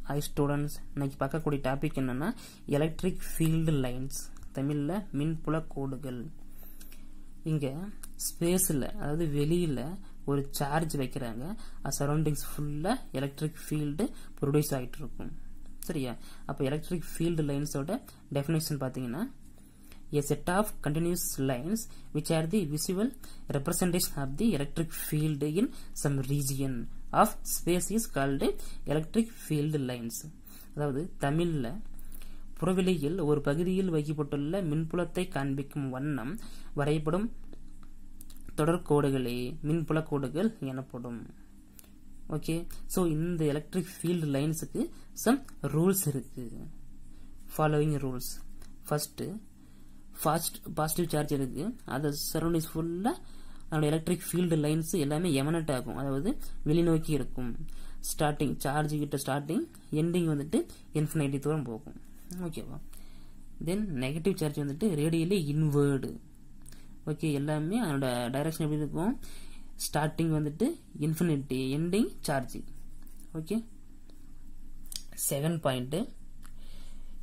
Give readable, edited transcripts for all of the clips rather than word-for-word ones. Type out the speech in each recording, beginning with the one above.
High students, இன்னைக்கு பார்க்கக்கூடிய topic என்னன்னா எலக்ட்ரிக் ஃபீல்டு லைன்ஸ், தமிழ்ல மின்புல கோடுகள். இங்க ஸ்பேஸ்ல, அதாவது வெளியில ஒரு சார்ஜ் வைக்கிறாங்க, சரௌண்டிங்ஸ் ஃபுல்லா எலக்ட்ரிக் ஃபீல்டு ப்ரொடியூஸ் ஆகிட்டு இருக்கும். சரியா? அப்ப எலக்ட்ரிக் ஃபீல்டு லைன்ஸோட டெஃபினேஷன் பாத்தீங்கன்னா, a set of continuous lines which are the visual representation of the electric field in some region of space is called electric field lines. அதாவது தமிழ்ல புறவெளியில் ஒரு பகுதியில் வைக்கப்பட்டுள்ள மின்புலத்தை காண்பிக்கும் வண்ணம் வரைபடும் தொடர்கோடுகளே மின்புல கோடுகள் எனப்படும். ஓகே, சோ இந்த எலக்ட்ரிக் ஃபீல்டு லைன்ஸுக்கு சம் ரூல்ஸ் இருக்கு. Following rules. First, positive charge இருக்கு, அது சரௌண்டிங்ஸ் ஃபுல்லா அதோட எலக்ட்ரிக் ஃபீல்டு லைன்ஸ் எல்லாமே எமனட் ஆகும், அதாவது வெளிநோக்கி இருக்கும். ஸ்டார்டிங் சார்ஜ் கிட்ட ஸ்டார்டிங், எண்டிங் வந்துட்டு இன்ஃபினிட்டி தூரம் போகும். ஓகேவா? தென் நெகட்டிவ் சார்ஜ் வந்துட்டு ரேடியலி இன்வர்டு. ஓகே, எல்லாமே அதோட டைரக்ஷன் எப்படி இருக்கும்? ஸ்டார்டிங் வந்துட்டு infinity, ending charge. Okay, second point,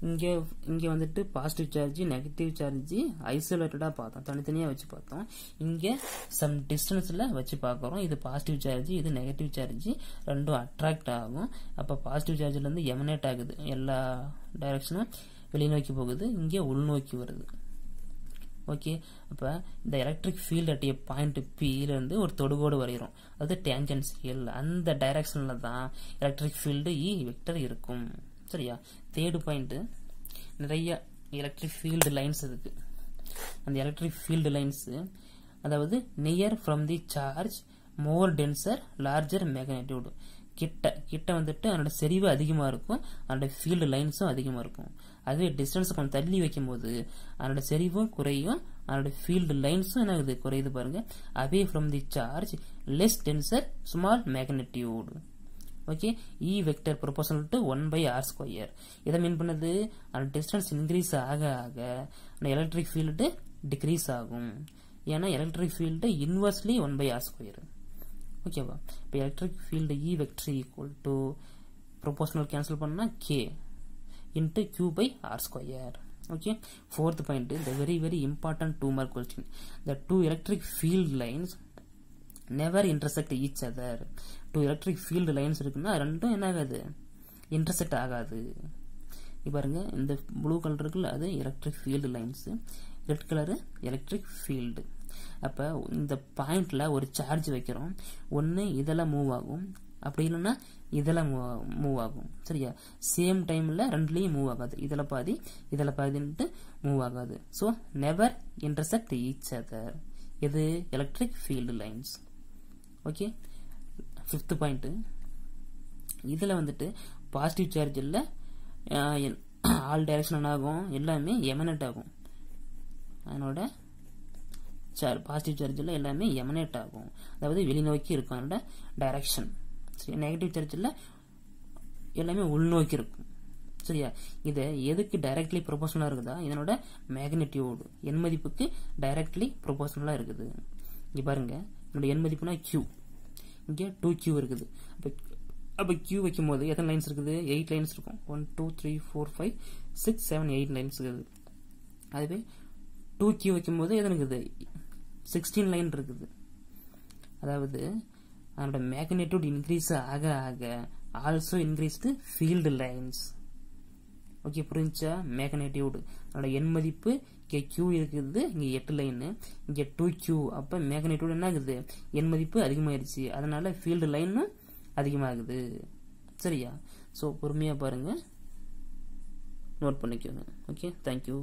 இங்க வந்துட்டு பாசிட்டிவ் சார்ஜ் நெகட்டிவ் சார்ஜ் ஐசோலேட்டடா பார்த்தோம், தனித்தனியா வச்சு பார்த்தோம். இங்க சம் டிஸ்டன்ஸ்ல வச்சு பார்க்கறோம். இது பாசிட்டிவ் சார்ஜ், இது நெகட்டிவ் சார்ஜ், ரெண்டும் அட்ராக்ட் ஆகும். அப்ப பாசிட்டிவ் சார்ஜ்ல இருந்து எமனேட் ஆகுது, எல்லா டைரக்ஷனும் வெளிநோக்கி போகுது, இங்க உள்நோக்கி வருது. ஓகே, அப்ப இந்த electric field at point P இருந்து ஒரு தொடுகோடு வரைகிறோம், அது டேஞ்சென்சியல். அந்த டைரக்ஷன்ல தான் எலக்ட்ரிக் ஃபீல்டு இ வெக்டர் இருக்கும். சரியா? தேர்ட் பாயிண்ட், நிறைய எலக்ட்ரிக் ஃபீல்டு லைன்ஸ் இருக்கு. அந்த எலக்ட்ரிக் ஃபீல்டு லைன்ஸ் அதாவது near from the charge, more tensor, larger magnitude. கிட்ட வந்துட்டு அதோட செறிவு அதிகமா இருக்கும், அதோட ஃபீல்டு லைன்ஸும் அதிகமா இருக்கும். அதுவே டிஸ்டன்ஸ் கொஞ்சம் தள்ளி வைக்கும் போது அதோட செறிவும் குறையும், அதோட ஃபீல்டு லைன்ஸும் என்ன குறையுது பாருங்க. Away from the charge, less tensor, small magnitude. Okay, E vector proportional to 1/r². இதை மீன் பண்ணது, அந்த டிஸ்டன்ஸ் இன்க்ரீஸ் ஆக ஆக அந்த எலக்ட்ரிக் ஃபீல்டு டிக்ரீஸ் ஆகும். ஏன்னா எலக்ட்ரிக் ஃபீல்டு இன்வெர்ஸ்லி 1/r². ஓகேவா? இப்போ electric field E vector equal to proportional cancel பண்ணா K into Q/r². Okay, fourth point, the very very important 2 mark question. The two electric field lines never intersect each other. 2 electric field lines இருக்குன்னா ரெண்டும் என்ன ஆகாது? Intersect ஆகாது. பாருங்க, இந்த blue colour இருக்குல்ல, அது electric field lines, red colour electric field. அப்ப இந்த பாயிண்ட்ல ஒரு சார்ஜ் வைக்கிறோம், ஒன்னு இதெல்லாம் மூவ் ஆகும், அப்படி இல்லைன்னா இதெல்லாம் மூவ் ஆகும். சரியா? சேம் டைம்ல ரெண்டுலயும் மூவ் ஆகாது, இதுல பாதி இதுல பாதின்ட்டு மூவ் ஆகாது. So never intersect each other. இது electric field lines. Okay, fifth point, இதுல வந்துட்டு பாசிட்டிவ் சார்ஜ் இல்ல, ஆல் டைரக்ஷன் ஆகும், எல்லாமே எமனேட் ஆகும். அதனோட பாசிட்டிவ் சார்ஜ்ல எல்லாமே எமனேட் ஆகும், அதாவது வெளிநோக்கி இருக்கும் அதோட டைரக்ஷன். சரி, நெகட்டிவ் சார்ஜ்ல எல்லாமே உள்நோக்கி இருக்கும். சரியா? இது எதுக்கு டைரக்ட்லி ப்ரொபோர்ஷனலா இருக்குதா? இதனோட மேக்னிடியூட் என் மதிப்புக்கு டைரக்ட்லி ப்ரொபோர்ஷனலா இருக்குது. இங்க பாருங்க, என்னோட என் மதிப்புனா Q, இங்க 2Q இருக்குது. அப்ப Q வைக்கும் போது எத்தனை லைன்ஸ் இருக்குது? 8 லைன்ஸ் இருக்கும். 1 2 3 4 5 6 7 8 லைன்ஸ் இருக்குது. அதுவே 2Q வைக்கும் போது எத்தனை இருக்குது? 16 லைன் இருக்குது. அதாவது அதோட மேக்னிடியூட் இன்க்ரீஸ் ஆக ஆக ஆல்சோ இன்க்ரீஸ் தி ஃபீல்டு லைன்ஸ். ஓகே, புரிஞ்சா? மேக்னிடியூட் அதோட என் மதிப்பு இங்க Q இருக்குது, இங்க 8 லைன், இங்க 2Q. அப்ப மேக்னிடியூட் என்ன ஆகுது? என் மதிப்பு அதிகமாயிருச்சு, அதனால ஃபீல்டு லைனும் அதிகமாகுது. சரியா? சோ பொறுமையா பாருங்க, நோட் பண்ணிக்கோங்க. Okay, thank you.